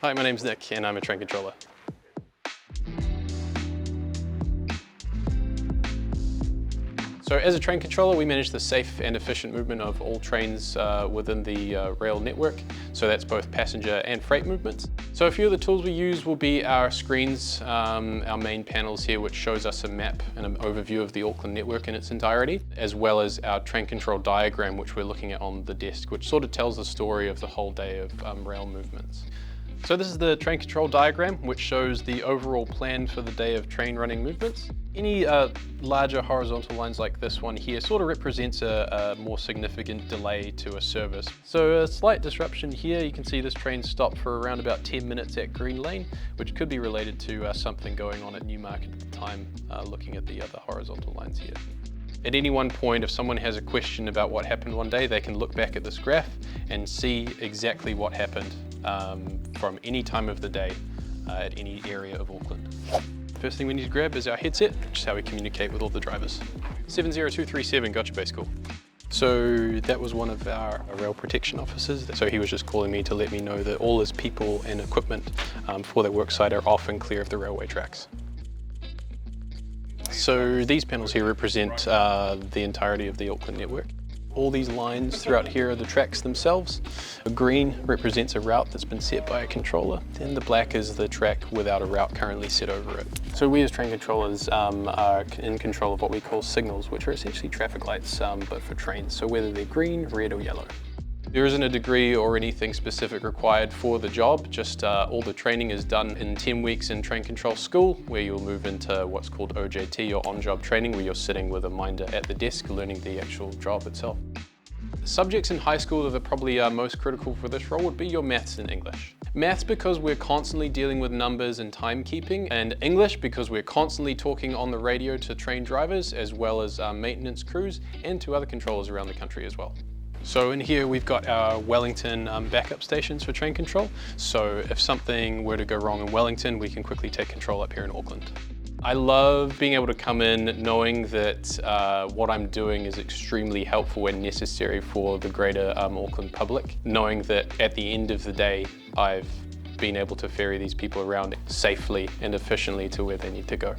Hi, my name's Nick and I'm a train controller. So as a train controller, we manage the safe and efficient movement of all trains within the rail network. So that's both passenger and freight movements. So a few of the tools we use will be our screens, our main panels here, which shows us a map and an overview of the Auckland network in its entirety, as well as our train control diagram, which we're looking at on the desk, which sort of tells the story of the whole day of rail movements. So this is the train control diagram, which shows the overall plan for the day of train running movements. Any larger horizontal lines like this one here sort of represents a more significant delay to a service. So a slight disruption here, you can see this train stopped for around about 10 minutes at Green Lane, which could be related to something going on at Newmarket at the time, looking at the other horizontal lines here. At any one point, if someone has a question about what happened one day, they can look back at this graph and see exactly what happened from any time of the day at any area of Auckland. First thing we need to grab is our headset, which is how we communicate with all the drivers. 70237, gotcha base call. So that was one of our rail protection officers. So he was just calling me to let me know that all his people and equipment for their work site are off and clear of the railway tracks. So these panels here represent the entirety of the Auckland network. All these lines throughout here are the tracks themselves. The green represents a route that's been set by a controller, and the black is the track without a route currently set over it. So we as train controllers are in control of what we call signals, which are essentially traffic lights, but for trains, so whether they're green, red or yellow. There isn't a degree or anything specific required for the job, just all the training is done in 10 weeks in train control school, where you'll move into what's called OJT or on-job training, where you're sitting with a minder at the desk learning the actual job itself. Subjects in high school that are probably most critical for this role would be your maths and English. Maths because we're constantly dealing with numbers and timekeeping, and English because we're constantly talking on the radio to train drivers as well as maintenance crews and to other controllers around the country as well. So in here we've got our Wellington backup stations for train control. So if something were to go wrong in Wellington, we can quickly take control up here in Auckland. I love being able to come in knowing that what I'm doing is extremely helpful and necessary for the greater Auckland public. Knowing that at the end of the day, I've been able to ferry these people around safely and efficiently to where they need to go.